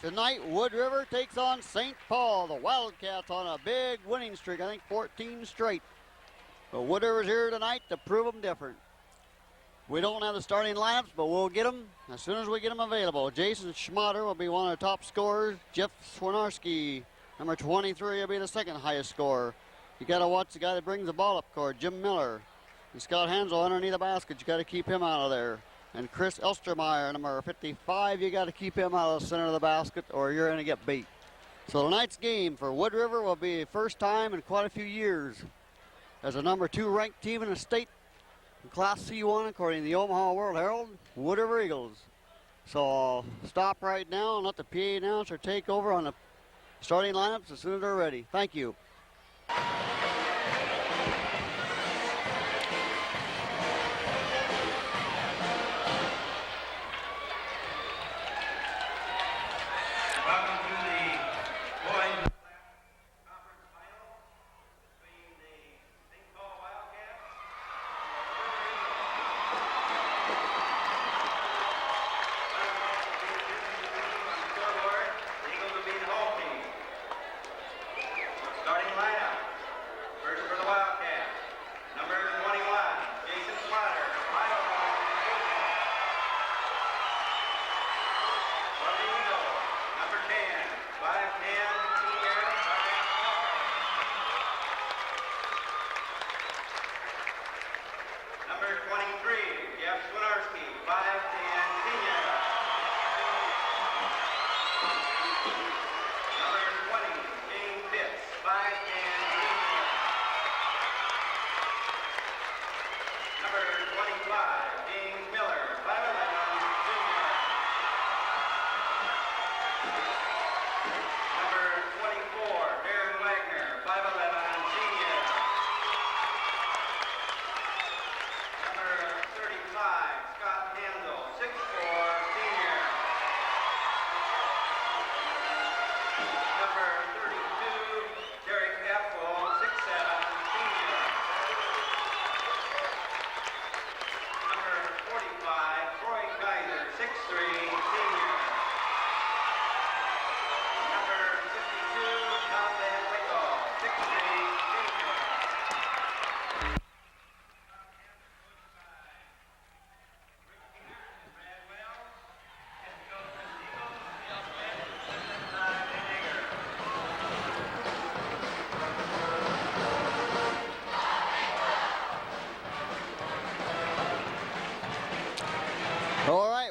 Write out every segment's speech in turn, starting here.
Tonight, Wood River takes on St. Paul. The Wildcats on a big winning streak, I think 14 straight. But Wood River's here tonight to prove them different. We don't have the starting lineups, but we'll get them as soon as we get them available. Jason Schmatter will be one of the top scorers. Jeff Swinarski, number 23, will be the second highest scorer. You got to watch the guy that brings the ball up court, Jim Miller. And Scott Hansel underneath the basket. You got to keep him out of there. And Chris Elstermeyer, number 55, you got to keep him out of the center of the basket or you're going to get beat. So tonight's game for Wood River will be the first time in quite a few years as a number 2 ranked team in the state in Class C1 according to the Omaha World Herald, Wood River Eagles. So I'll stop right now and let the PA announcer take over on the starting lineups as soon as they're ready. Thank you.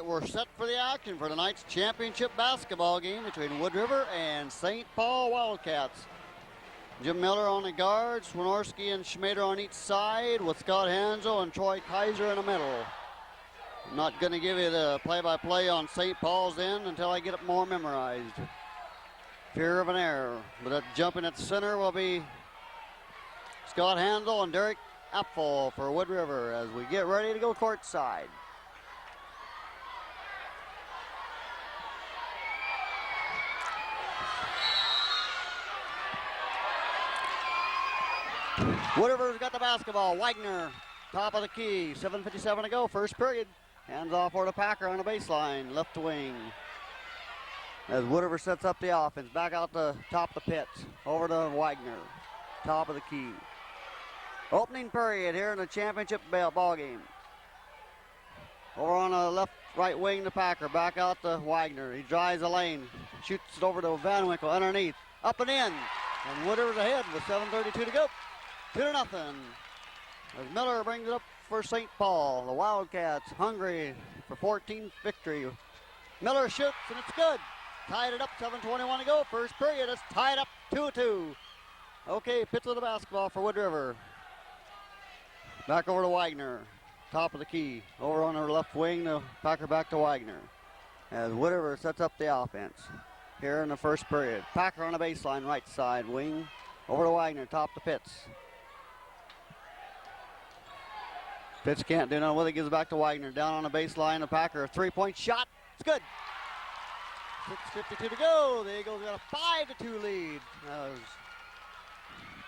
We're set for the action for tonight's championship basketball game between Wood River and St. Paul Wildcats. Jim Miller on the guard, Swinarski and Schmader on each side with Scott Hansel and Troy Kaiser in the middle. I'm not going to give you the play-by-play on St. Paul's end until I get it more memorized. Fear of an error. But that jumping at center will be Scott Hansel and Derek Apfel for Wood River as we get ready to go courtside. Wood River's got the basketball. Wagner, top of the key. 7:57 to go, first period. Hands off for the Packer on the baseline, left wing. As Wood River sets up the offense, back out the top of the pits. Over to Wagner, top of the key. Opening period here in the championship ball game. Over on the left, right wing, the Packer. Back out to Wagner. He drives the lane, shoots it over to Van Winkle underneath, up and in. And Wood River's ahead with 7:32 to go. 2-0. As Miller brings it up for St. Paul. The Wildcats hungry for 14th victory. Miller shoots and it's good. Tied it up, 7:21 to go. First period, it's tied up 2-2. Okay, pits of the basketball for Wood River. Back over to Wagner. Top of the key. Over on the left wing, the Packer back to Wagner. As Wood River sets up the offense here in the first period. Packer on the baseline, right side wing. Over to Wagner, top the pits. Pitts can't do nothing with it, gives it back to Wagner. Down on the baseline, the Packer, a three-point shot. It's good. 6:52 to go. The Eagles got a 5-2 lead. As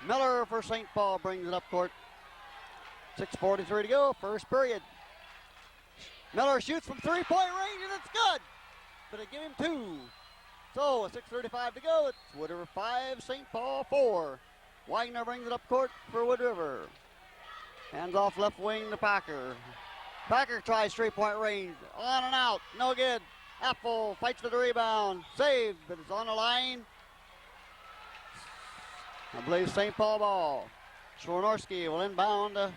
Miller for St. Paul brings it up court. 6:43 to go, first period. Miller shoots from three-point range and it's good. But they give him two. So with 6:35 to go. It's Wood River 5, St. Paul 4. Wagner brings it up court for Wood River. Hands off left wing to Packer. Packer tries 3-point range. On and out. No good. Apple fights for the rebound. Saved, but it's on the line. I believe St. Paul ball. Schwarnorski will inbound to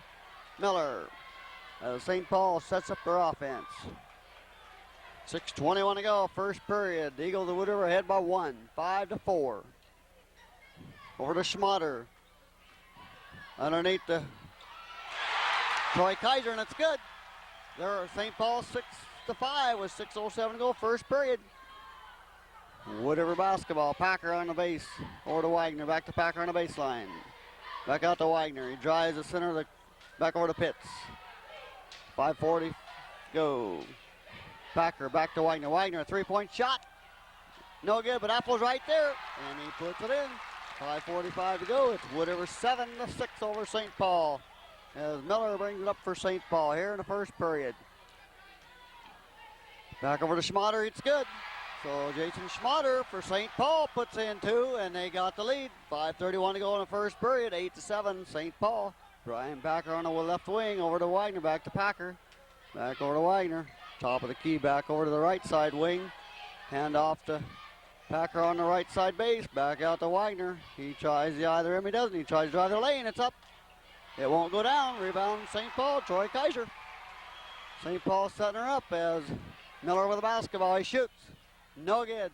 Miller. St. Paul sets up their offense. 6:21 to go, first period. The Eagles of Wood River ahead by 1, 5-4. Over to Schmatter. Underneath the Troy Kaiser, and it's good. There, St. Paul 6-5 with 6:07 to go, first period. Wood River basketball. Packer on the base. Over to Wagner. Back to Packer on the baseline. Back out to Wagner. He drives the center of the back over to Pitts. 5:40 go. Packer back to Wagner. Wagner, a 3-point shot. No good, but Apple's right there. And he puts it in. 5:45 to go. It's Wood River 7-6 over St. Paul. As Miller brings it up for St. Paul here in the first period. Back over to Schmatter. It's good. So Jason Schmatter for St. Paul puts in 2, and they got the lead. 5:31 to go in the first period. 8-7 St. Paul. Brian Packer on the left wing. Over to Wagner. Back to Packer. Back over to Wagner. Top of the key. Back over to the right side wing. Hand off to Packer on the right side base. Back out to Wagner. He tries the either rim. He doesn't. He tries to drive the lane. It's up. It won't go down. Rebound St. Paul. Troy Kaiser. St. Paul setting her up as Miller with the basketball. He shoots. No good.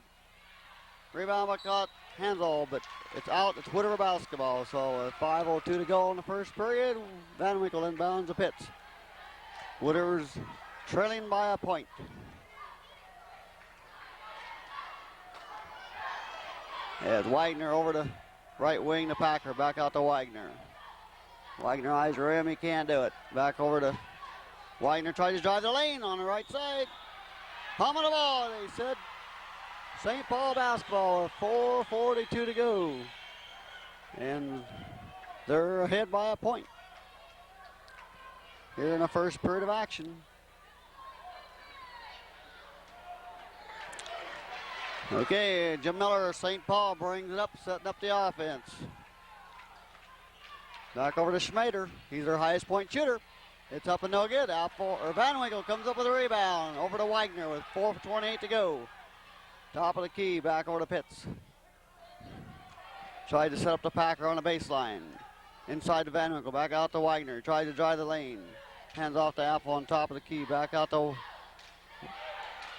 Rebound by caught Hansel, but it's out. It's Wood River basketball. So 5:02 to go in the first period. Van Winkle inbounds the Pitts. Wood River's trailing by a point. As Wagner over to right wing to Packer. Back out to Wagner. Wagner eyes the rim. He can't do it. Back over to Wagner. Tries to drive the lane on the right side. Humming the ball, they said. St. Paul basketball with 4:42 to go. And they're ahead by a point here in the first period of action. Okay, Jim Miller, St. Paul brings it up, setting up the offense. Back over to Schmader. He's their highest point shooter. It's up and no good. Van Winkle comes up with a rebound. Over to Wagner with 4:28 to go. Top of the key, back over to Pitts. Tried to set up the Packer on the baseline. Inside to Van Winkle, back out to Wagner. Tries to drive the lane. Hands off to Apple on top of the key. Back out to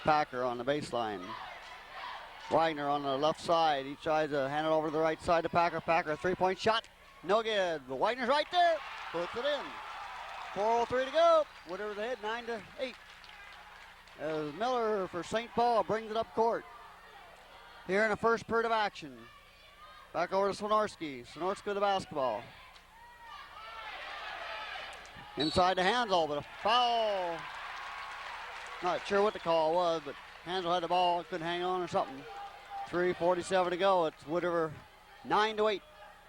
Packer on the baseline. Wagner on the left side. He tries to hand it over to the right side to Packer. Packer, a 3-point shot. No good. But Wagner's right there. Puts it in. 4:03 to go. Wood River's ahead, 9-8. As Miller for St. Paul brings it up court. Here in the first period of action. Back over to Swinarski. Swinarski with the basketball. Inside to Hansel, but a foul. Not sure what the call was, but Hansel had the ball, couldn't hang on or something. 3:47 to go. It's Wood River 9-8.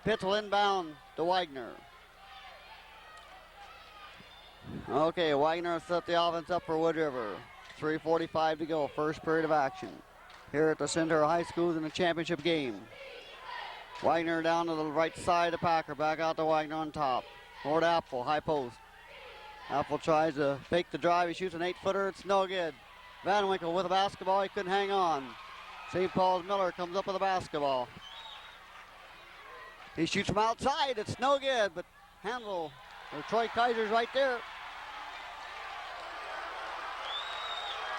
Pitts will inbound to Wagner. Okay, Wagner set the offense up for Wood River. 3:45 to go, first period of action. Here at the Center High Schools in the championship game. Wagner down to the right side of Packer. Back out to Wagner on top. Over to Apple, high post. Apple tries to fake the drive. He shoots an 8-footer. It's no good. Van Winkle with a basketball. He couldn't hang on. St. Paul's Miller comes up with a basketball. He shoots from outside. It's no good, but Handel, or Troy Kaiser's right there.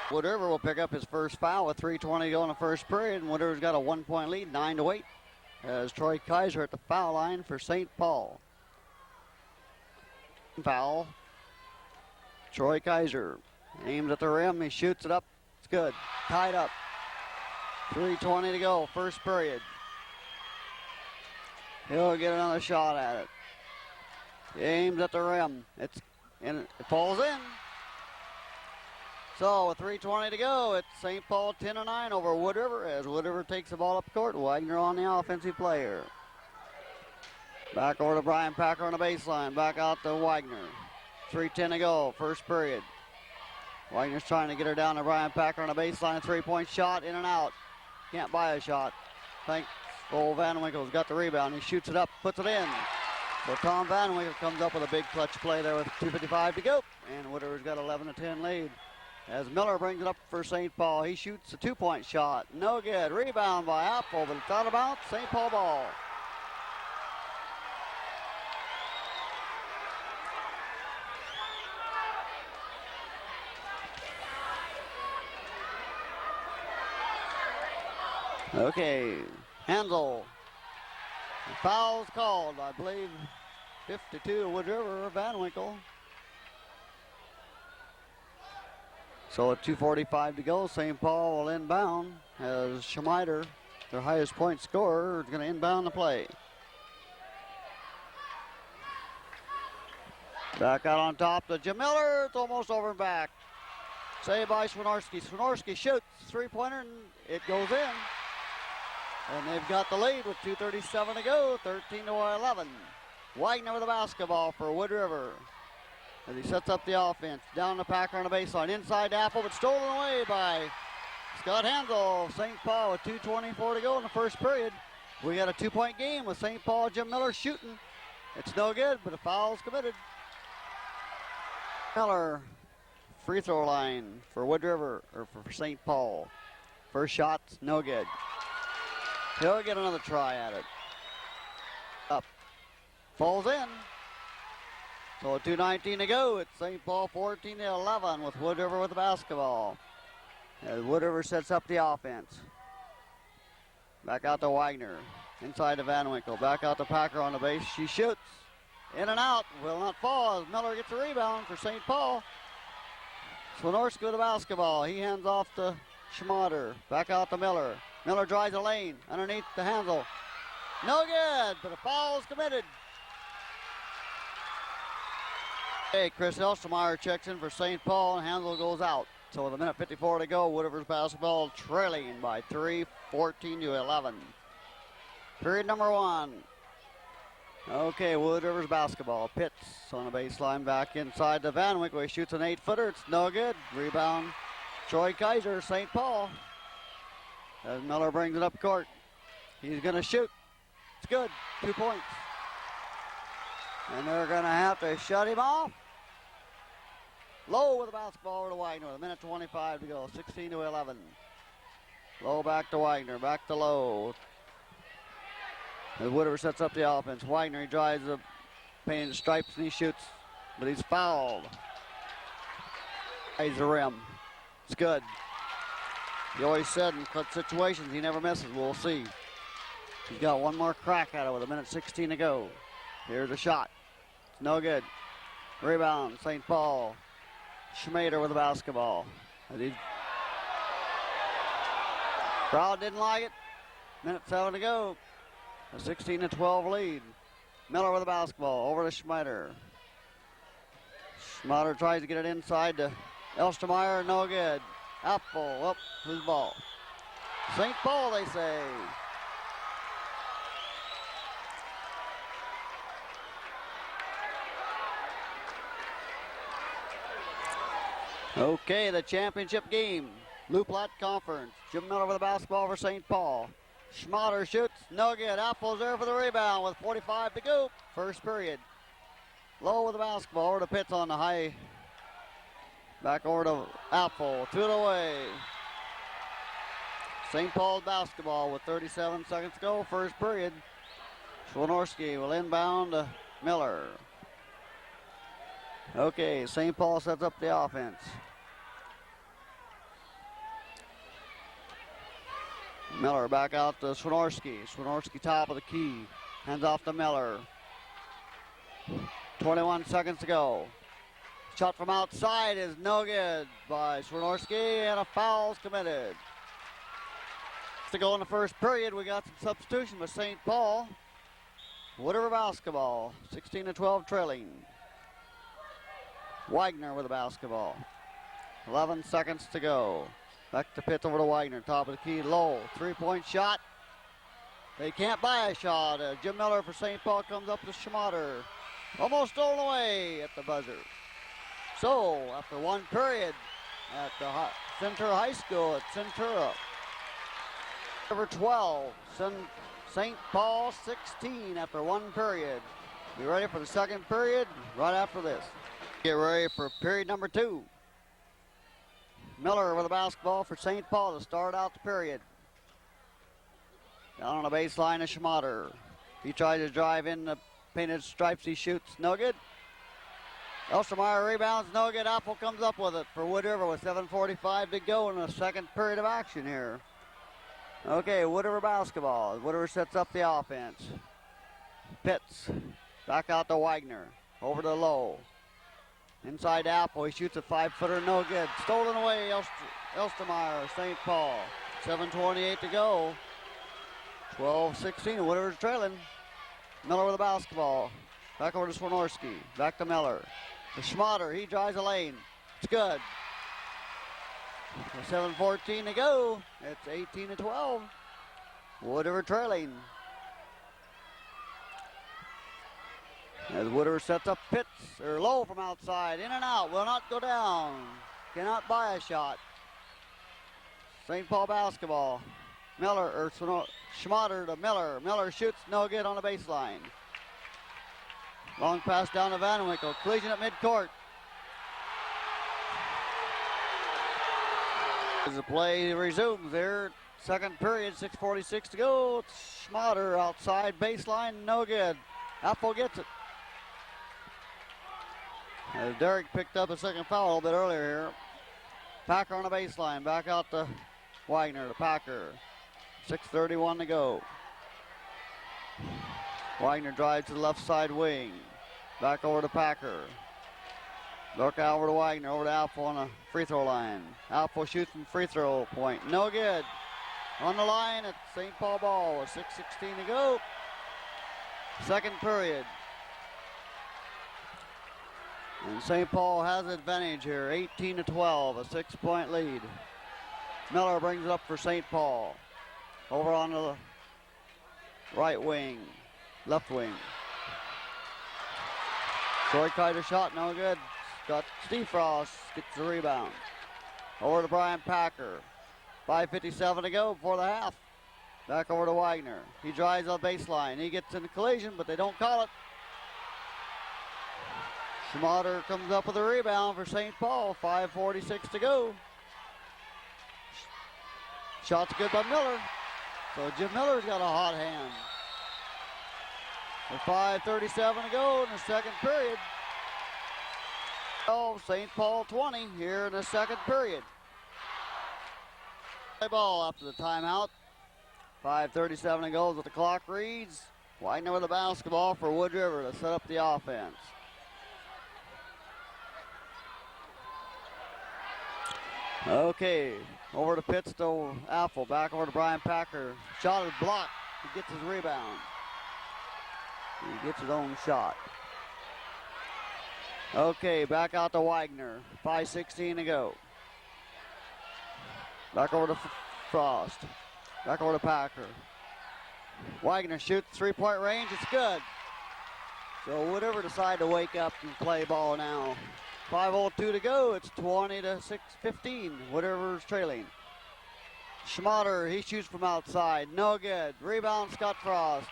Wood River will pick up his first foul with 3:20 to go in the first period, and Wood River's got a 1-point lead, 9-8, as Troy Kaiser at the foul line for St. Paul. Foul. Troy Kaiser aims at the rim. He shoots it up. It's good. Tied up. 3:20 to go, first period. He'll get another shot at it. He aims at the rim. It falls in. So with 3:20 to go, it's St. Paul 10-9 over Wood River as Wood River takes the ball up court. Wagner on the offensive player. Back over to Brian Packer on the baseline. Back out to Wagner. 3:10 to go, first period. Wagner's trying to get her down to Brian Packer on the baseline. 3-point shot, in and out. Can't buy a shot. Thankful Van Winkle's got the rebound. He shoots it up, puts it in. So Tom Van Winkle comes up with a big clutch play there with 2:55 to go. And Woodriver's got 11-10 lead. As Miller brings it up for St. Paul, he shoots a 2-point shot. No good. Rebound by Apple, but it's out of bounds. St. Paul ball. Okay, Hansel. Foul's called, I believe, 52 to Wood River, Van Winkle. So at 2:45 to go, St. Paul will inbound as Schmeider, their highest point scorer, is going to inbound the play. Back out on top to Jim Miller. It's almost over and back. Saved by Swinorski. Swinorski shoots three-pointer and it goes in. And they've got the lead with 2:37 to go, 13-11. Wagner with the basketball for Wood River. As he sets up the offense, down the Packer on the baseline, inside to Apple, but stolen away by Scott Hansel. St. Paul with 2:24 to go in the first period. We got a 2-point game with St. Paul, Jim Miller shooting. It's no good, but a foul's committed. Miller, free throw line for Wood River, or for St. Paul. First shot's no good. He'll get another try at it. Up. Falls in. So 2:19 to go. It's St. Paul 14-11 with Wood River with the basketball. As Wood River sets up the offense. Back out to Wagner. Inside to Van Winkle. Back out to Packer on the base. She shoots. In and out. Will not fall as Miller gets a rebound for St. Paul. Swinorski with the basketball. He hands off to Schmader. Back out to Miller. Miller drives the lane. Underneath the Hansel. No good, but a foul is committed. Hey, Chris Elstermeyer checks in for St. Paul, and Hansel goes out. So with 1:54 to go, Wood River's basketball trailing by 3, 14-11. Period number 1. Okay, Wood River's basketball. Pitts on the baseline, back inside to Van Winkle. He shoots an 8-footer. It's no good. Rebound, Troy Kaiser, St. Paul. As Miller brings it up court. He's going to shoot. It's good. 2 points. And they're going to have to shut him off. Lowe with the basketball over to Wagner. 1:25 to go. 16-11. Lowe back to Wagner. Back to Lowe. As Wood River sets up the offense. Wagner, he drives the painted stripes and he shoots. But he's fouled. He's the rim. It's good. He always said in clutch situations he never misses. We'll see. He's got one more crack at it with 1:16 to go. Here's a shot. It's no good. Rebound, St. Paul. Schmader with the basketball. Crowd didn't like it. 1:07 to go. A 16-12 lead. Miller with the basketball. Over to Schmader. Schmader tries to get it inside to Elstermeyer. No good. Apple up his ball. St. Paul, they say. Okay, the championship game. LouPlatte Conference. Jim Miller with the basketball for St. Paul. Schmader shoots, no good. Apple's there for the rebound with 45 to go. First period. Lowe with the basketball over to Pitts on the high. Back over to Apple, 2 away. St. Paul's basketball with 37 seconds to go, first period. Swinorski will inbound to Miller. Okay, St. Paul sets up the offense. Miller back out to Swinorski. Swinorski top of the key. Hands off to Miller. 21 seconds to go. Shot from outside is no good by Swinorski, and a foul's committed. To go in the first period, we got some substitution with St. Paul. Wood River basketball, 16-12 trailing. Wagner with the basketball. 11 seconds to go. Back to Pitts over to Wagner, top of the key, Low. 3-point shot. They can't buy a shot. Jim Miller for St. Paul comes up to Schmader. Almost stolen away at the buzzer. So, after one period at the Centura High School at Centura, Number 12, St. Paul 16 after one period. Be ready for the second period right after this. Get ready for period number 2. Miller with a basketball for St. Paul to start out the period. Down on the baseline is Schmatter. He tries to drive in the painted stripes. He shoots. No good. Elstermeyer rebounds. No good. Apple comes up with it for Wood River with 7:45 to go in the second period of action here. Okay, Wood River basketball. Wood River sets up the offense. Pitts. Back out to Wagner. Over to Lowe. Inside Apple. He shoots a 5-footer. No good. Stolen away. Elstermeyer. St. Paul. 7:28 to go. 12-16. Wood River's trailing. Miller with the basketball. Back over to Swinorski. Back to Miller. To Schmatter. He drives the lane. It's good. 7:14 to go. It's 18-12. Wood River trailing. As Wood River sets up Pitts, or Low from outside. In and out. Will not go down. Cannot buy a shot. St. Paul basketball. Miller, or Schmatter to Miller. Miller shoots. No good on the baseline. Long pass down to Van Winkle. Collision at midcourt. As the play resumes there, second period, 6:46 to go. It's Schmatter outside baseline, no good. Apple gets it. As Derek picked up a second foul a little bit earlier here. Packer on the baseline, back out to Wagner, to Packer. 6:31 to go. Wagner drives to the left side wing. Back over to Packer. Look out over to Wagner, over to Apple on the free throw line. Apple shoots from free throw point. No good. On the line at St. Paul ball with 6:16 to go. Second period. And St. Paul has the advantage here, 18-12, a 6-point lead. Miller brings it up for St. Paul. Over on the right wing, left wing. Troy Kiter shot, no good. Got Steve Frost, gets the rebound. Over to Brian Packer. 5:57 to go before the half. Back over to Wagner. He drives on the baseline. He gets in the collision, but they don't call it. Schmatter comes up with a rebound for St. Paul. 5:46 to go. Shot's good by Miller. So Jim Miller's got a hot hand. With 5:37 to go in the second period. Oh, St. Paul 20 here in the second period. Play ball after the timeout. 5:37 to go as the clock reads. Wagner with the basketball for Wood River to set up the offense. Okay, over to Pitts to Apple. Back over to Brian Packer. Shot is blocked. He gets his rebound. He gets his own shot. Okay, back out to Wagner. 5:16 to go. Back over to Frost. Back over to Packer. Wagner shoots three-point range. It's good. So whatever decide to wake up and play ball now. 5:02 to go. It's 20-15. Whatever's trailing. Schmatter, he shoots from outside. No good. Rebound, Scott Frost.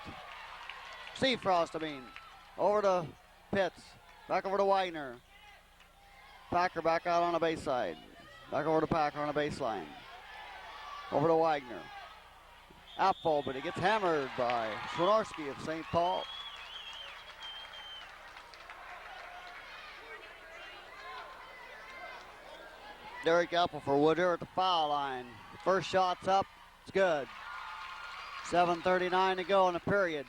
Steve Frost, I mean. Over to Pitts. Back over to Wagner. Packer back out on the base side. Back over to Packer on the baseline. Over to Wagner. Apple, but he gets hammered by Swinorski of St. Paul. Derek Apple for Wood River at the foul line. First shot's up. It's good. 7:39 to go in the period.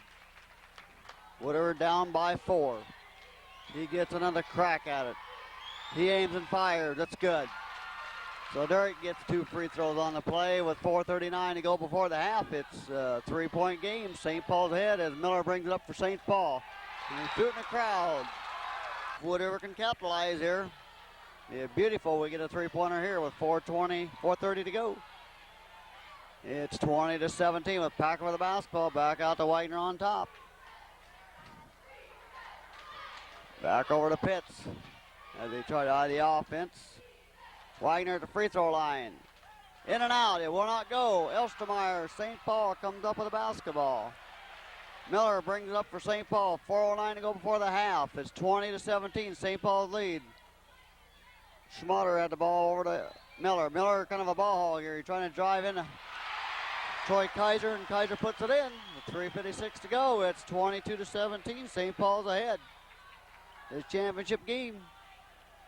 Wood River down by 4. He gets another crack at it. He aims and fires. That's good. So Derek gets 2 free throws on the play with 4:39 to go before the half. It's a 3-point game. St. Paul's ahead as Miller brings it up for St. Paul. And he's shooting the crowd. Wood River can capitalize here. Yeah, beautiful. We get a 3-pointer here with 4:30 to go. It's 20-17 with Packer with the basketball. Back out to Wagner on top. Back over to Pitts as they try to eye the offense. Wagner at the free throw line. In and out, it will not go. Elstermeyer, St. Paul comes up with a basketball. Miller brings it up for St. Paul. 4:09 to go before the half. It's 20-17, St. Paul's lead. Schmatter had the ball over to Miller. Miller kind of a ball hog here. He's trying to drive in Troy Kaiser, and Kaiser puts it in. With 3:56 to go, it's 22-17. St. Paul's ahead. This championship game.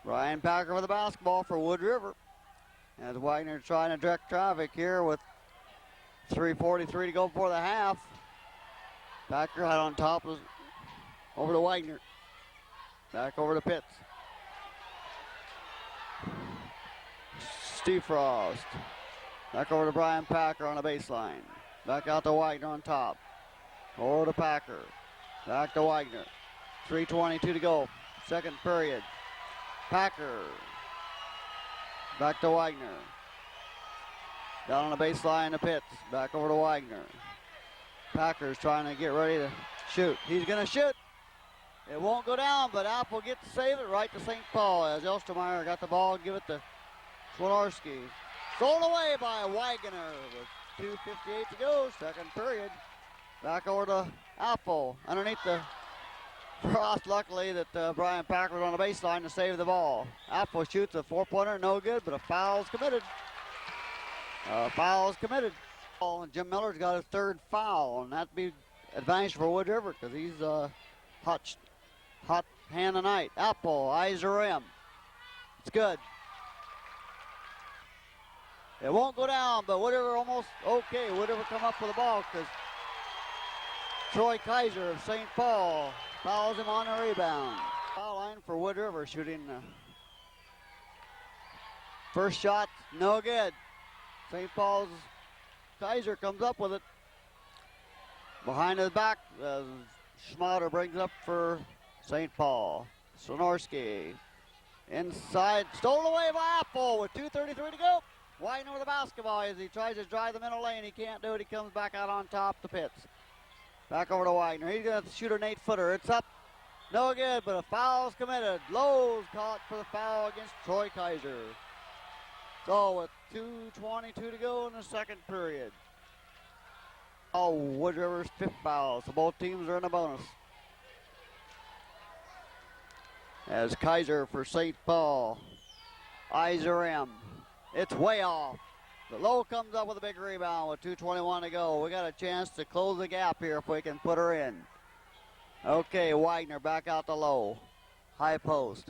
Brian Packer with the basketball for Wood River. As Wagner trying to direct traffic here with 3:43 to go before the half. Packer out on top, over to Wagner. Back over to Pitts. Steve Frost. Back over to Brian Packer on the baseline. Back out to Wagner on top. Over to Packer. Back to Wagner. 3:22 to go. Second period. Packer. Back to Wagner. Down on the baseline to Pitts. Back over to Wagner. Packer's trying to get ready to shoot. He's going to shoot. It won't go down, but Apple gets to save it right to St. Paul as Elstermeyer got the ball and give it to Swilarski. Stolen away by Wagner with 2:58 to go. Second period. Back over to Apple. Underneath the Frost, luckily, that Brian Packer was on the baseline to save the ball. Apple shoots a 4-pointer, no good, but a foul's committed. Foul's committed. And Jim Miller's got his third foul, and that'd be advantage for Wood River because he's hot hand tonight. Apple, eyes are rim. It's good. It won't go down, but Wood River almost okay. Wood River come up with the ball because Troy Kaiser of St. Paul fouls him on the rebound. Foul line for Wood River, shooting first shot, no good. St. Paul's Kaiser comes up with it. Behind his back, Schmatter brings it up for St. Paul. Sonorski inside, stolen away by Apple with 2:33 to go. Wagner with the basketball as he tries to drive the middle lane. He can't do it. He comes back out on top to Pitts. Back over to Wagner. He's going to shoot an 8-footer. It's up. No good, but a foul's committed. Lowe's caught for the foul against Troy Kaiser. So with 2:22 to go in the second period. Oh, Wood River's fifth foul, so both teams are in a bonus. As Kaiser for St. Paul. Eyes are in. It's way off. The Low comes up with a big rebound with 2:21 to go. We got a chance to close the gap here if we can put her in. Okay, Wagner back out to Low. High post.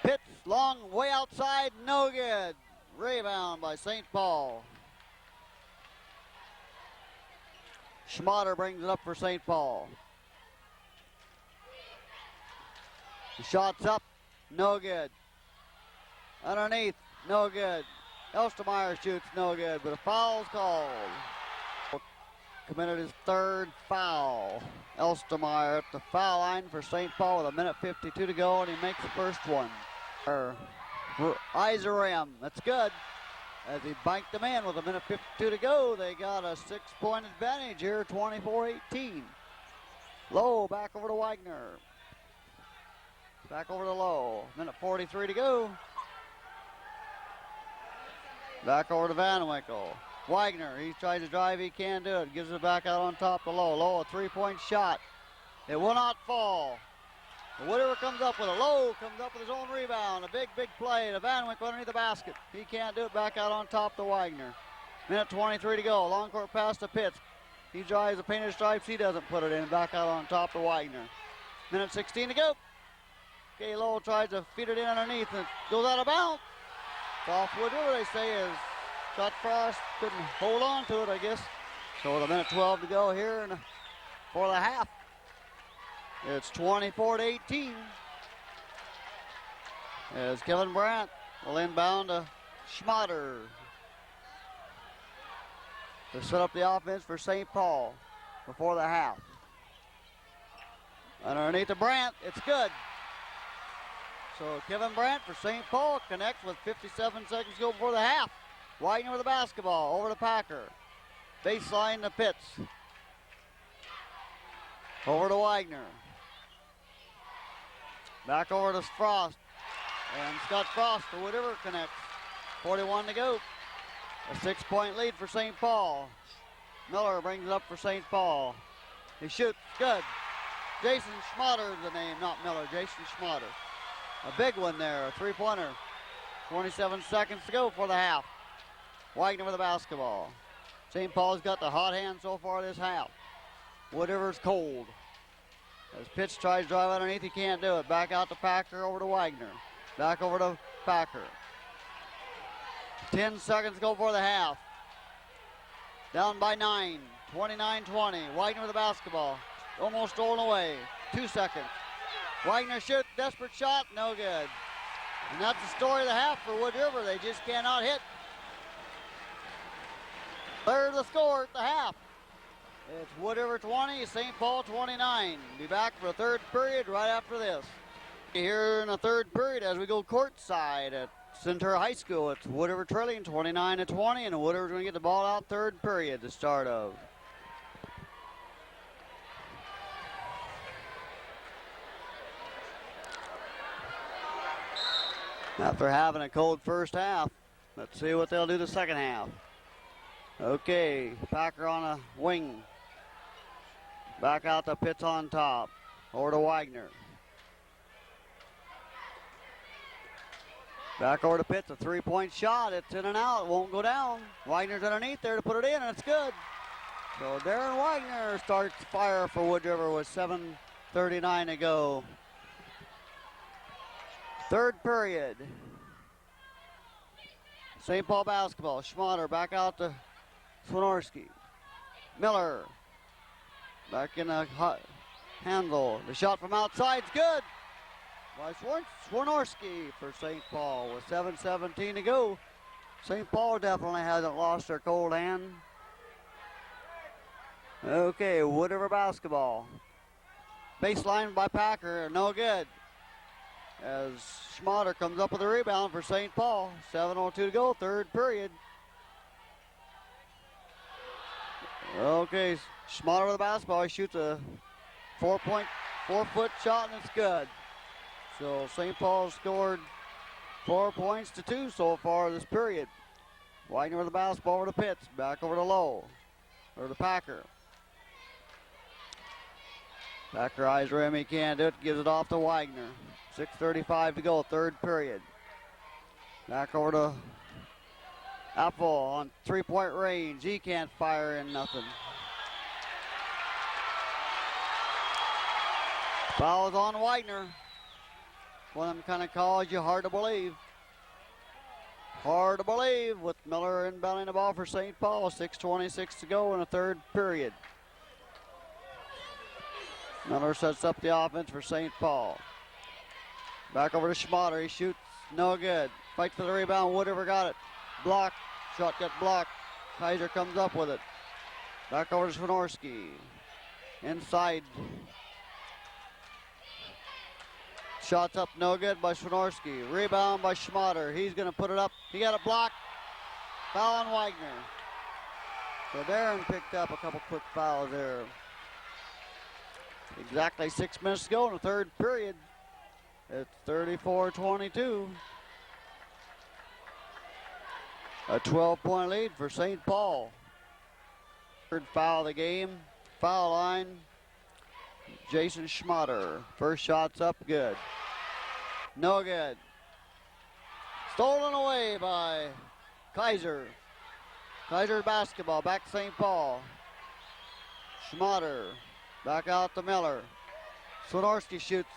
Pitts long way outside, no good. Rebound by St. Paul. Schmatter brings it up for St. Paul. The shot's up, no good. Underneath, no good. Elstermeyer shoots, no good, but a foul's called. Committed his third foul. Elstermeyer at the foul line for St. Paul with 1:52 to go, and he makes the first one. Eyes are rim, that's good. As he banked them in with 1:52 to go, they got a 6-point advantage here, 24-18. Low back over to Wagner. Back over to Low, 1:43 to go. Back over to Van Winkle. Wagner, he tries to drive, he can't do it. Gives it back out on top to Low. Low, a 3-point shot. It will not fall. Whatever comes up with a Low, comes up with his own rebound. A big play to Van Winkle underneath the basket. He can't do it, back out on top to Wagner. 1:23 to go. Long court pass to Pitts. He drives the painted stripes, he doesn't put it in. Back out on top to Wagner. 1:16 to go. Okay, Low tries to feed it in underneath and goes out of bounds. Off Wood River, they say, is Scott Frost couldn't hold on to it, I guess. So with 1:12 to go here for the half. It's 24-18. As Kevin Brandt will inbound to Schmatter to set up the offense for St. Paul before the half. Underneath the Brandt, it's good. So Kevin Brandt for St. Paul connects with 57 seconds to go before the half. Wagner with the basketball, over to Packer. Baseline to Pitts. Over to Wagner. Back over to Frost. And Scott Frost for whatever connects. 6:41 to go. A 6-point lead for St. Paul. Miller brings it up for St. Paul. He shoots, good. Jason Schmatter is the name, not Miller, Jason Schmatter. A big one there, a three-pointer. 27 seconds to go for the half. Wagner with the basketball. St. Paul's got the hot hand so far this half. Wood River's cold. As Pitts tries to drive underneath, he can't do it. Back out to Packer, over to Wagner. Back over to Packer. 10 seconds to go for the half. Down by 9, 29-20. Wagner with the basketball. Almost stolen away. 2 seconds. Wagner shoots, desperate shot, no good. And that's the story of the half for Wood River. They just cannot hit. Third the score at the half. It's Wood River 20, St. Paul 29. Be back for a third period right after this. Here in the third period as we go courtside at Centura High School. It's Wood River trailing 29-20, and Wood River's going to get the ball out third period to start of. After having a cold first half, let's see what they'll do the second half. Okay, Packer on a wing. Back out to Pitts on top. Over to Wagner. Back over to Pitts, a three-point shot. It's in and out, it won't go down. Wagner's underneath there to put it in, and it's good. So Darren Wagner starts fire for Wood River with 7:39 to go. Third period. St. Paul basketball. Schmatter back out to Swinorski. Miller back in the handle. The shot from outside's good by Swinorski for St. Paul with 7:17 to go. St. Paul definitely hasn't lost their cold hand. Okay, Wood River basketball. Baseline by Packer, no good. As Schmatter comes up with a rebound for St. Paul. 7:02 to go, third period. Okay, Schmatter with the basketball. He shoots a 4-foot shot, and it's good. So St. Paul scored 4 points to 2 so far this period. Wagner with the basketball over to Pitts. Back over to Lowe. Or to Packer. Packer eyes rim, he can't do it. Gives it off to Wagner. 6:35 to go, third period. Back over to Apple on three-point range. He can't fire in nothing. Foul is on Wagner. One of them kind of calls you hard to believe. Hard to believe with Miller inbounding the ball for St. Paul. 6:26 to go in the third period. Miller sets up the offense for St. Paul. Back over to Schmatter. He shoots, no good. Fight for the rebound. Wood River got it. Blocked. Shot got blocked. Kaiser comes up with it. Back over to Swinorski. Inside. Shots up, no good by Swinorski. Rebound by Schmatter. He's going to put it up. He got it blocked. Foul on Wagner. So Darren picked up a couple quick fouls there. Exactly 6 minutes to go in the third period. It's 34-22. A 12-point lead for St. Paul. Third foul of the game. Foul line, Jason Schmatter. First shot's up, good. No good. Stolen away by Kaiser. Kaiser basketball, back to St. Paul. Schmatter, back out to Miller. Swinorski shoots,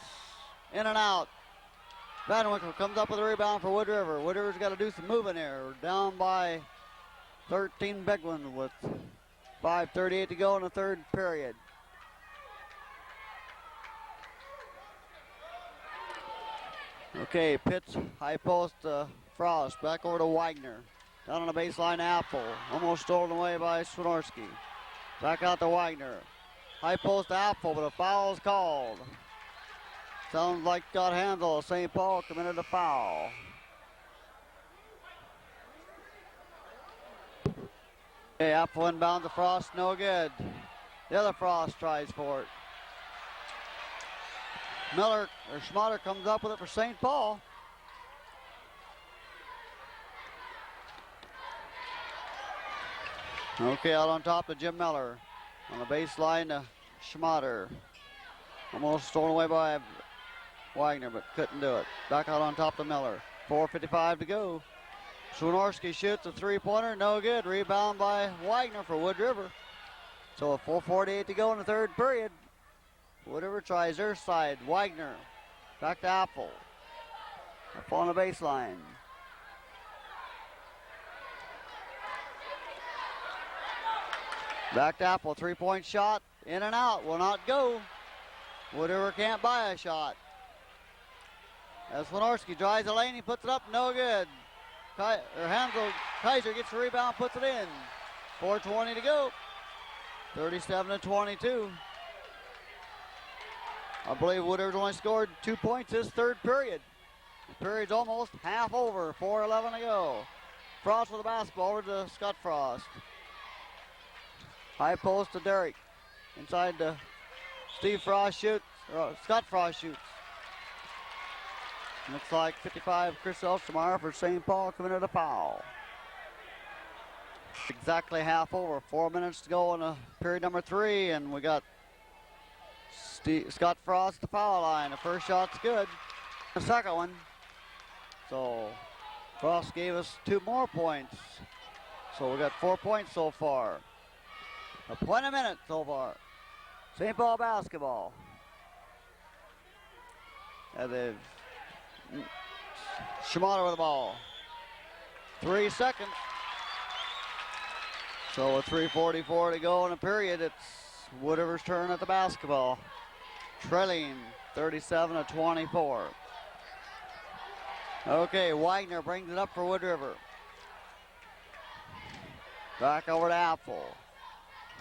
in and out. Van Winkle comes up with a rebound for Wood River. Wood River's got to do some moving here. We're down by 13 big one with 5:38 to go in the third period. Okay, Pitts, high post, Frost, back over to Wagner. Down on the baseline, Apple, almost stolen away by Swinorski. Back out to Wagner. High post, Apple, but a foul is called. Sounds like got handled. St. Paul committed a foul. Okay, Apple inbound to Frost, no good. The other Frost tries for it. Miller, or Schmatter comes up with it for St. Paul. Okay, out on top to Jim Miller. On the baseline to Schmatter. Almost stolen away by Wagner, but couldn't do it. Back out on top to Miller. 4:55 to go. Swinorski shoots a three-pointer, no good. Rebound by Wagner for Wood River. So a 4:48 to go in the third period. Wood River tries their side. Wagner back to Apple. Up on the baseline. Back to Apple, three-point shot, in and out, will not go. Wood River can't buy a shot. As Swinorski drives the lane, he puts it up, no good. Kaiser gets the rebound, puts it in. 4:20 to go. 37-22. I believe Wood River's only scored 2 points this third period. The period's almost half over, 4:11 to go. Frost with the basketball over to Scott Frost. High post to Derrick. Inside to Steve Frost shoots, or Scott Frost shoots. Looks like 55 Chris Elstermeyer for St. Paul committed a foul. Exactly half over, 4 minutes to go in period number 3, and we got Scott Frost at the foul line. The first shot's good. The second one. So Frost gave us 2 more points. So we got 4 points so far. A point a minute so far. St. Paul basketball. And they've Schmatter with the ball. 3 seconds. So with 3:44 to go in the period, it's Wood River's turn at the basketball. Trailing 37-24. Okay, Wagner brings it up for Wood River. Back over to Apple.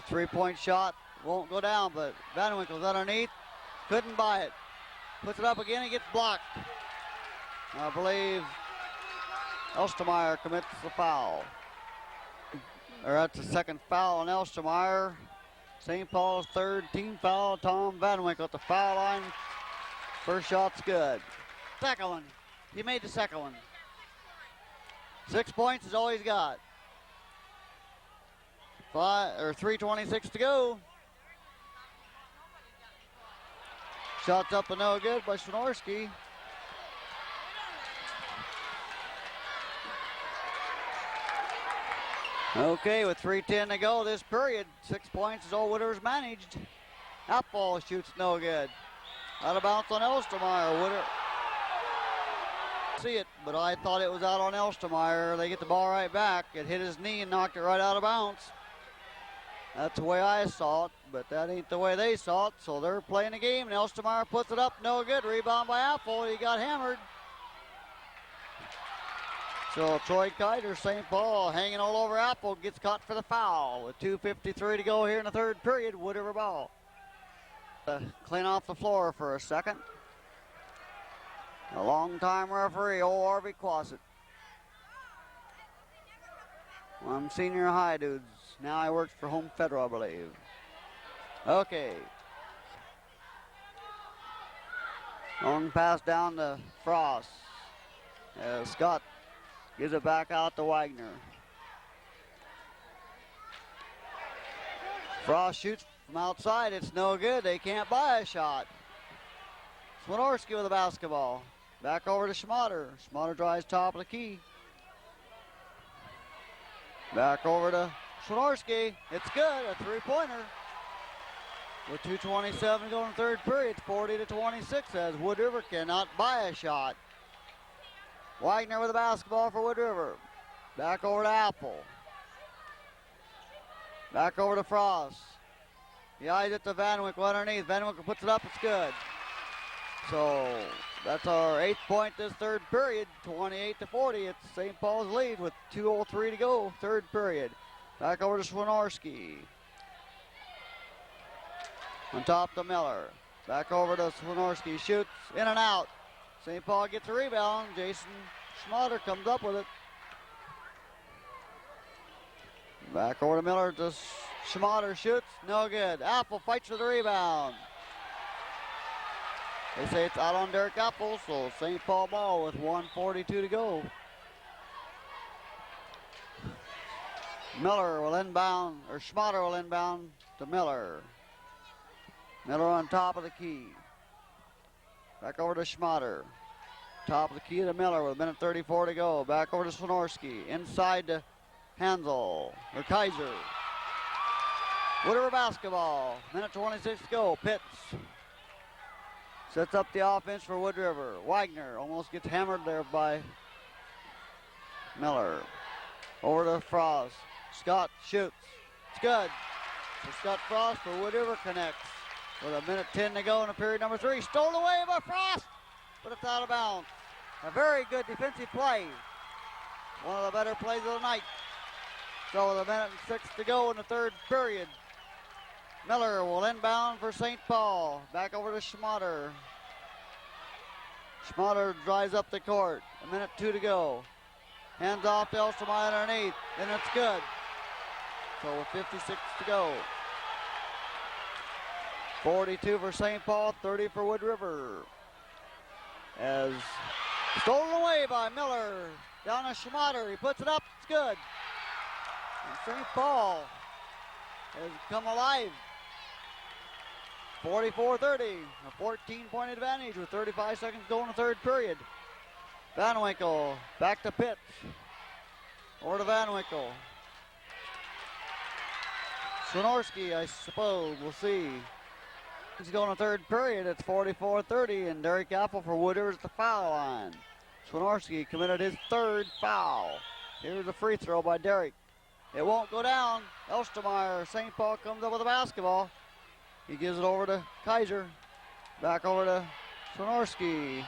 3-point shot won't go down, but Van Winkle's underneath. Couldn't buy it. Puts it up again, he gets blocked. I believe Elstermeyer commits the foul. Or that's the second foul on Elstermeyer. St. Paul's third team foul. Tom Van Winkle at the foul line. First shot's good. Second one. He made the second one. 6 points is all he's got. 3:26 to go. Shots up and no good by Swinorski. Okay, with 3:10 to go this period, 6 points is all Wood River's managed. Apple shoots no good. Out of bounds on Elstermeyer. Wood River see it, but I thought it was out on Elstermeyer. They get the ball right back. It hit his knee and knocked it right out of bounds. That's the way I saw it, but that ain't the way they saw it. So they're playing the game, and Elstermeyer puts it up, no good. Rebound by Apple. He got hammered. So Troy Kiter, St. Paul, hanging all over Apple, gets caught for the foul. With 2:53 to go here in the third period, Wood River ball. Clean off the floor for a second. A long-time referee, old Harvey Quasit. One senior high dudes. Now he works for Home Federal, I believe. Okay. Long pass down to Frost. Scott gives it back out to Wagner. Frost shoots from outside. It's no good. They can't buy a shot. Swinorski with the basketball. Back over to Schmatter. Schmatter drives top of the key. Back over to Swinorski. It's good. A three-pointer. With 2:27 to go in the third period, it's 40-26 as Wood River cannot buy a shot. Wagner with the basketball for Wood River. Back over to Apple. Back over to Frost. He eyes it to Van Winkle underneath. Van Winkle puts it up. It's good. So that's our 8th point this third period. 28-40. It's St. Paul's lead with 2:03 to go. Third period. Back over to Swinorski. On top to Miller. Back over to Swinorski. Shoots in and out. St. Paul gets a rebound. Jason Schmatter comes up with it. Back over to Miller. To Schmatter shoots. No good. Apple fights for the rebound. They say it's out on Derek Apple, so St. Paul ball with 1:42 to go. Miller will inbound, or Schmatter will inbound to Miller. Miller on top of the key. Back over to Schmatter. Top of the key to Miller with 1:34 to go. Back over to Swinorski. Inside to Hansel, or Kaiser. Wood River basketball. 1:26 to go. Pitts sets up the offense for Wood River. Wagner almost gets hammered there by Miller. Over to Frost. Scott shoots. It's good. So Scott Frost for Wood River connects. With 1:10 to go in the period number 3. Stolen away by Frost, but it's out of bounds. A very good defensive play. One of the better plays of the night. So with 1:06 to go in the third period, Miller will inbound for St. Paul. Back over to Schmatter. Schmatter drives up the court. 1:02 to go. Hands off to Elstermeyer underneath, and it's good. So with 56 to go. 42 for St. Paul, 30 for Wood River. As stolen away by Miller. Down to Schmatter. He puts it up. It's good. And St. Paul has come alive. 44-30. A 14-point advantage with 35 seconds to go in the third period. Van Winkle back to Pitts. Over to Van Winkle. Swinorski, I suppose. We'll see. He's going to third period. It's 44-30, and Derek Apple for Wood River at the foul line. Swinorski committed his third foul. Here's a free throw by Derek. It won't go down. Elstermeyer, St. Paul comes up with the basketball. He gives it over to Kaiser. Back over to Swinorski.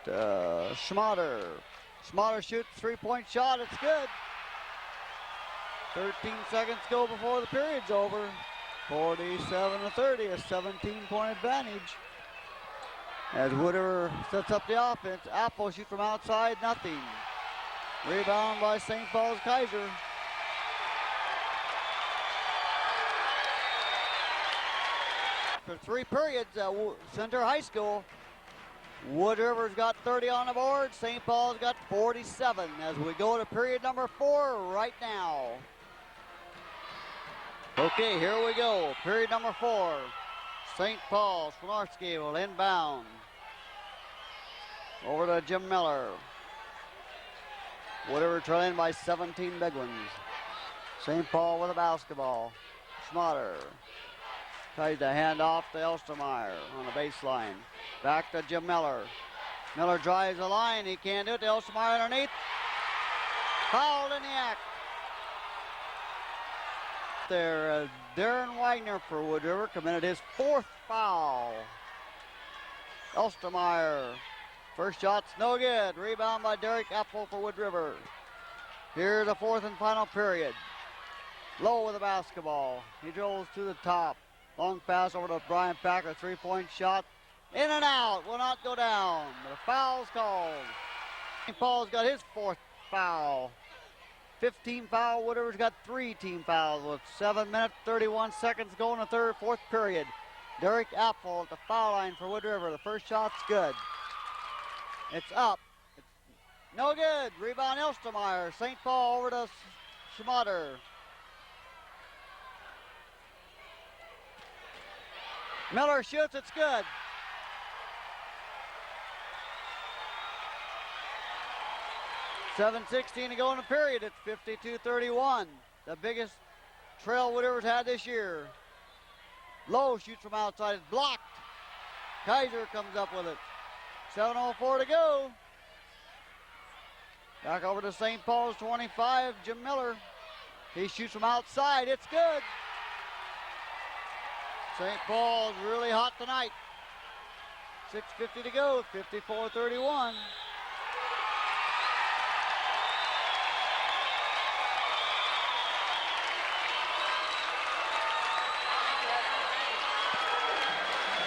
To Schmatter. Schmatter shoots three-point shot. It's good. 13 seconds go before the period's over. 47-30, a 17-point advantage. As Wood River sets up the offense, Apple shoots from outside, nothing. Rebound by St. Paul's Kaiser. For 3 periods at Center High School, Wood River's got 30 on the board, St. Paul's got 47 as we go to period number 4 right now. Okay, here we go. Period number 4. St. Paul, Swinorski will inbound. Over to Jim Miller. Wood River trailing by 17 big ones. St. Paul with a basketball. Schmatter tries to hand off to Elstermeyer on the baseline. Back to Jim Miller. Miller drives the line. He can't do it. Elstermeyer underneath. Fouled in the act. There, Darren Wagner for Wood River committed his 4th foul. Elstermeyer, first shot's no good. Rebound by Derek Apple for Wood River. Here's the 4th and final period. Lowe with the basketball. He dribbles to the top. Long pass over to Brian Packer. 3-point shot. In and out. Will not go down. The foul's called. St. Paul's got his 4th foul. 15 foul. Wood River's got 3 team fouls with 7 minutes, 31 seconds going to third, 4th period. Derek Apple at the foul line for Wood River. The first shot's good. It's up. It's no good. Rebound Elstermeyer. St. Paul over to Schmatter. Miller shoots. It's good. $7:16 to go in the period. It's 52-31. The biggest trail Wood River's had this year. Lowe shoots from outside. It's blocked. Kaiser comes up with it. 7:04 to go. Back over to St. Paul's 25, Jim Miller. He shoots from outside. It's good. St. Paul's really hot tonight. 6:50 to go. 54-31.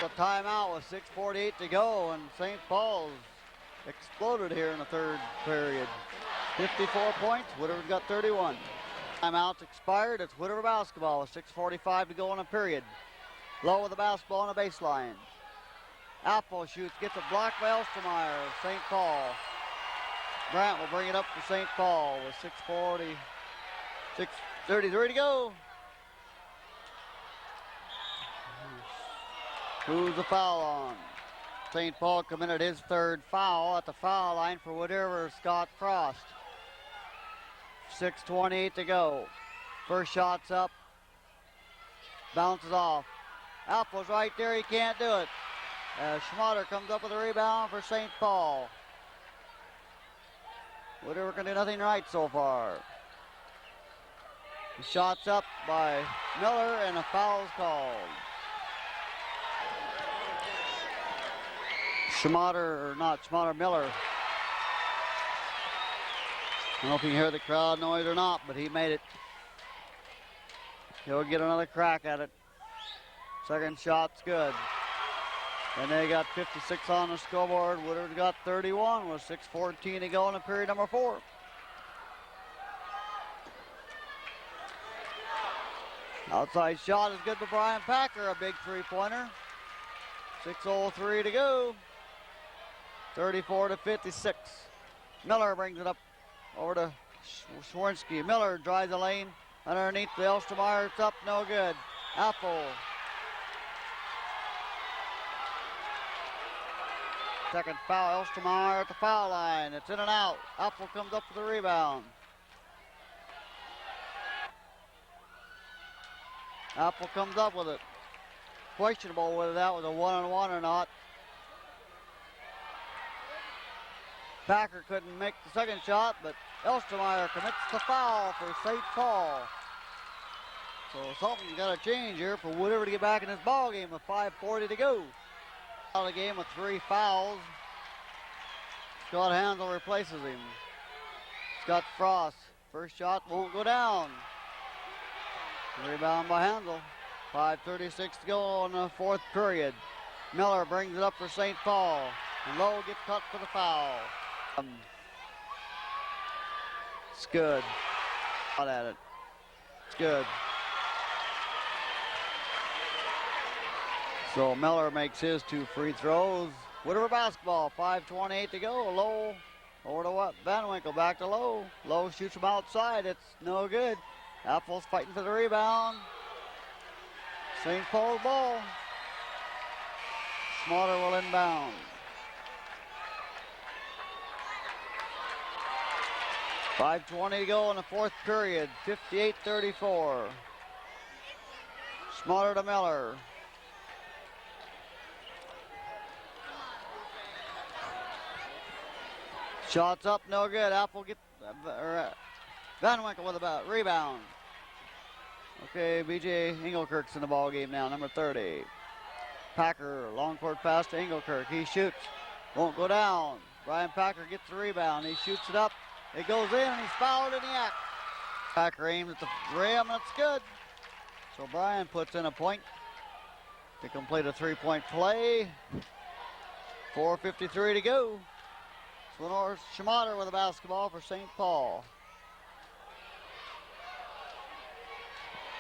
A timeout with 6:48 to go, and St. Paul's exploded here in the third period. 54 points. Wood River's got 31. Timeout's expired. It's Wood River basketball with 6:45 to go in a period. Lowe with the basketball on the baseline. Apple shoots, gets a block by Elstermeyer. St. Paul. Grant will bring it up for St. Paul with 6:40. 6:33 to go. Who's the foul on? St. Paul committed his third foul at the foul line for Wood River, Scott Frost. 6:28 to go. First shot's up. Bounces off. Apple's right there, he can't do it. Schmatter comes up with a rebound for St. Paul. Wood River can do nothing right so far. The shot's up by Miller and a foul's called. Miller. I don't know if you can hear the crowd noise or not, but he made it. He'll get another crack at it. Second shot's good. And they got 56 on the scoreboard. Woodward's got 31 with 6:14 to go in the period number 4. Outside shot is good by Brian Packer, a big three-pointer. 6:03 to go. 34-56. Miller brings it up over to Swirsky. Miller drives the lane underneath the Elstermeyer. It's up, no good. Apple. Second foul, Elstermeyer at the foul line. It's in and out. Apple comes up with the rebound. Apple comes up with it. Questionable whether that was a one-on-one or not. Packer couldn't make the second shot, but Elstermeyer commits the foul for St. Paul. So something's got to change here for Wood River to get back in this ball game with 5:40 to go. Out of the game with 3 fouls. Scott Hansel replaces him. Scott Frost, first shot won't go down. Rebound by Hansel. 5:36 to go in the 4th period. Miller brings it up for St. Paul. And Lowe gets cut for the foul. It's good. Out at it. It's good. So Miller makes his 2 free throws. Wood River basketball, 5:28 to go. Lowe over to what? Van Winkle, back to Lowe. Lowe shoots from outside. It's no good. Apple's fighting for the rebound. St. Paul's ball. Smarter will inbound. .520 to go in the 4th period. 58-34. Smarter to Miller. Shots up, no good. Apple gets Van Winkle with a rebound. Okay, B.J. Engelkirk's in the ball game now, number 30. Packer, long court pass to Engelkirk. He shoots, won't go down. Brian Packer gets the rebound. He shoots it up. It goes in, and he's fouled in the act. Packer aims at the rim, that's good. So Brian puts in a point to complete a 3-point play. 4:53 to go. Lenore Schmatter with the basketball for St. Paul.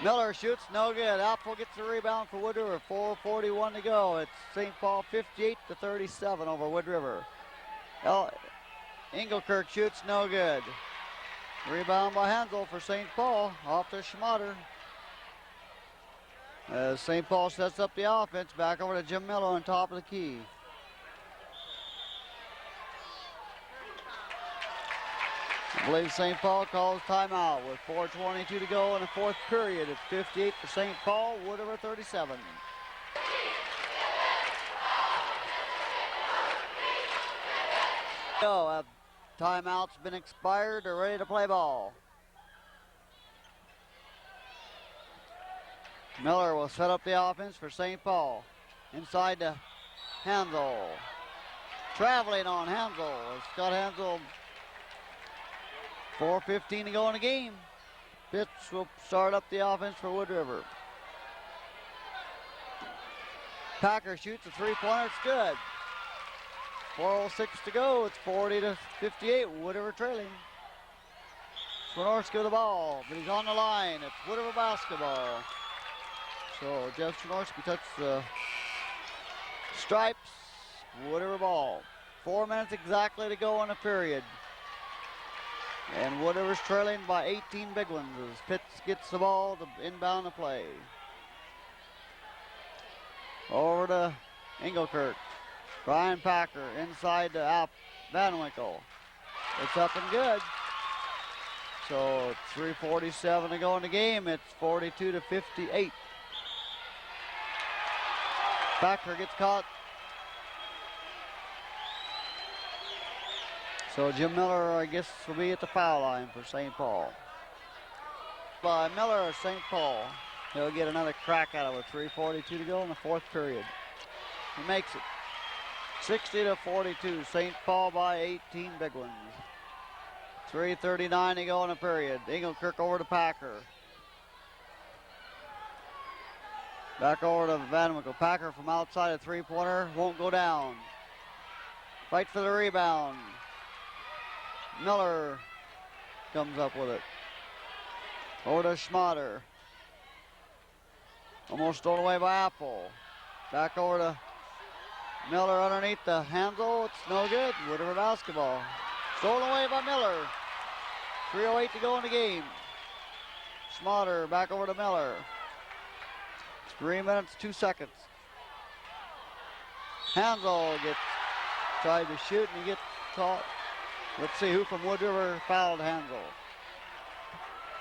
Miller shoots, no good. Apple gets the rebound for Wood River. 4:41 to go. It's St. Paul 58-37 over Wood River. Engelkirk shoots, no good. Rebound by Hansel for St. Paul, off to Schmatter. As St. Paul sets up the offense, back over to Jim Miller on top of the key. I believe St. Paul calls timeout with 4:22 to go in the 4th period. It's 58 for St. Paul, Wood River 37. So, timeout's been expired. They're ready to play ball. Miller will set up the offense for St. Paul. Inside to Hansel. Traveling on Hansel. Scott Hansel. 4:15 to go in the game. Pitts will start up the offense for Wood River. Packer shoots a 3-pointer. It's good. 4:06 to go. It's 40-58. Wood River trailing. Swinorski with the ball, but he's on the line. It's Wood River basketball. So Jeff Swinorski touched the stripes. Wood River ball. 4 minutes exactly to go in the period. And Wood River's trailing by 18 big ones as Pitts gets the ball to inbound the play. Over to Engelkirk. Brian Packer inside to Van Winkle. It's up and good. So 3:47 to go in the game. It's 42-58. Packer gets caught. So Jim Miller, I guess, will be at the foul line for St. Paul. By Miller, St. Paul. He'll get another crack out of it. 3:42 to go in the fourth period. He makes it. 60-42. St. Paul by 18 big ones. 3:39 to go in the period. Engelkirk over to Packer. Back over to Van Winkle. Packer from outside a three-pointer. Won't go down. Fight for the rebound. Miller comes up with it. Over to Schmatter. Almost stolen away by Apple. Back over to Miller underneath the handle. It's no good. Wood River basketball. Stolen away by Miller. 3:08 to go in the game. Schmatter back over to Miller. 3 minutes, 2 seconds. Hansel tried to shoot and he gets caught. Let's see who from Wood River fouled Hansel.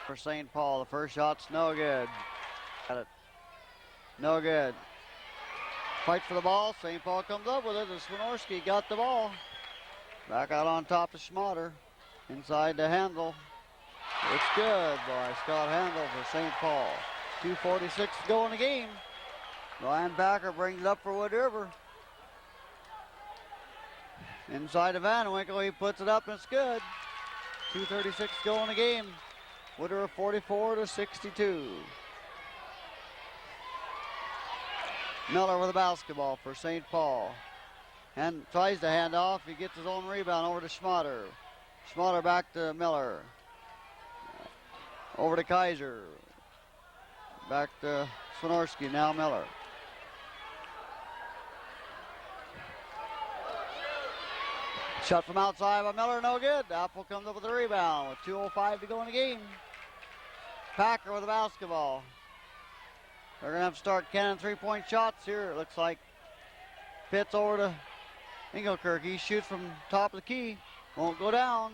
For St. Paul, the first shot's no good. Got it. No good. Fight for the ball. St. Paul comes up with it. And Swinorski got the ball. Back out on top of Schmatter. Inside to Handel. It's good by Scott Handel for St. Paul. 2:46 to go in the game. Ryan Packer brings it up for Wood River. Inside to Van Winkle, he puts it up and it's good. 2:36 to go in the game. Wood River 44-62. Miller with the basketball for St. Paul. And tries to hand off. He gets his own rebound over to Schmatter. Schmatter back to Miller. Over to Kaiser. Back to Swinorski, now Miller. Shot from outside by Miller, no good. Apple comes up with the rebound with 2:05 to go in the game. Packer with the basketball. They're going to have to start cannon three-point shots here, it looks like. Pitts over to Engelkirk. He shoots from top of the key. Won't go down.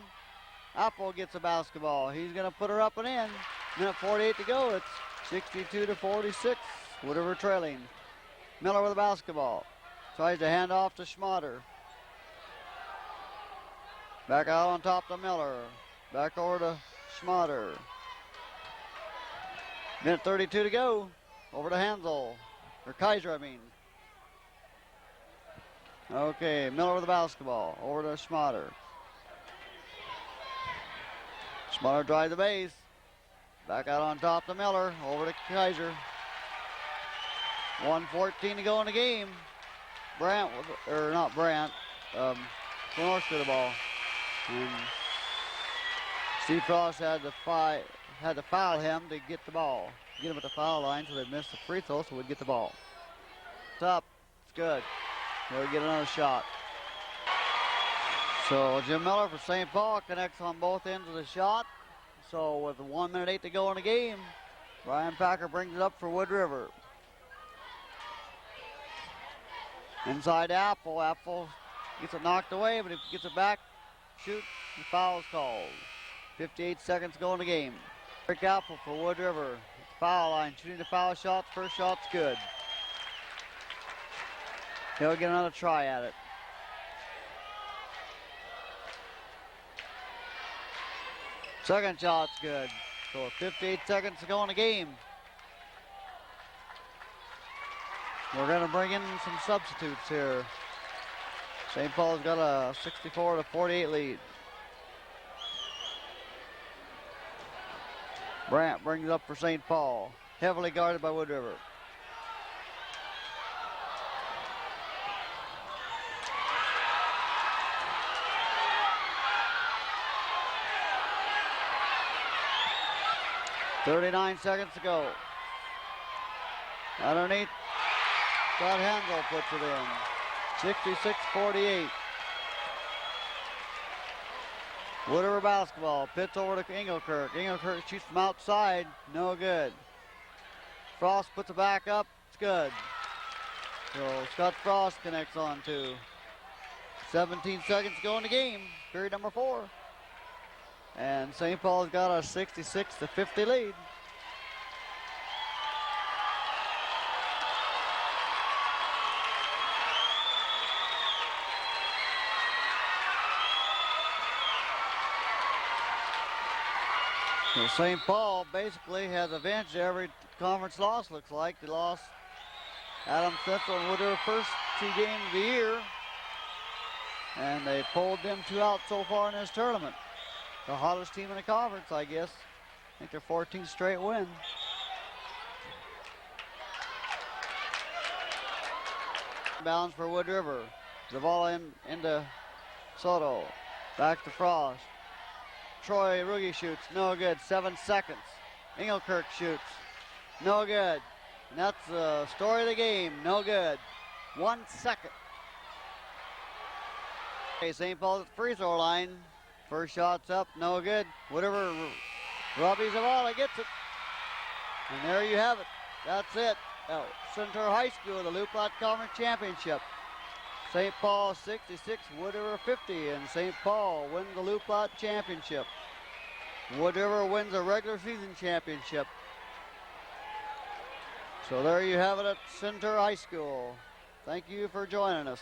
Apple gets the basketball. He's going to put her up and in. Minute 48 to go. It's 62-46. Wood River trailing. Miller with the basketball. Tries to hand off to Schmatter. Back out on top to Miller. Back over to Schmatter. Minute 32 to go. Over to Hansel. Or Kaiser, I mean. Okay, Miller with the basketball. Over to Schmatter. Schmatter drives the base. Back out on top to Miller. Over to Kaiser. 1:14 to go in the game. Brandt, or not Brandt, North to the ball. And Steve Frost had to foul him to get the ball. Get him at the foul line so they missed the free throw, so we'd get the ball. It's up. It's good. We'll get another shot. So Jim Miller for St. Paul connects on both ends of the shot. So with 1 minute 8 to go in the game, Ryan Packer brings it up for Wood River. Inside Apple. Apple gets it knocked away, but if he gets it back, shoot, the foul is called. 58 seconds to go in the game. Rick Apple for Wood River. Foul line, shooting the foul shot. First shot's good. He'll get another try at it. Second shot's good. So 58 seconds to go in the game. We're going to bring in some substitutes here. St. Paul's got a 64-48 lead. Brandt brings it up for St. Paul. Heavily guarded by Wood River. .39 seconds to go. Underneath, Scott Handel puts it in. 66-48. Wood River basketball. Pitch over to Engelkirk. Engelkirk shoots from outside. No good. Frost puts it back up. It's good. So Scott Frost connects on two. 17 seconds to go in the game. Period number 4. And St. Paul's got a 66-50 lead. So St. Paul basically has avenged every conference loss, looks like. They lost Adams Central and Wood River first 2 games of the year. And they pulled them 2 out so far in this tournament. The hottest team in the conference, I guess. I think they're 14 straight wins. Bounds for Wood River. Zavala into Soto. Back to Frost. Troy Ruge shoots, no good, 7 seconds. Engelkirk shoots, no good. And that's the story of the game, no good. 1 second. Okay, St. Paul's at the free throw line. First shot's up, no good. Whatever, Robbie Zavala gets it. And there you have it. That's it. Centaur High School, the LouPlatte Conference Championship. St. Paul 66, Wood River 50, and St. Paul wins the LouPlatte Championship. Wood River wins a regular season championship. So there you have it at Centaur High School. Thank you for joining us.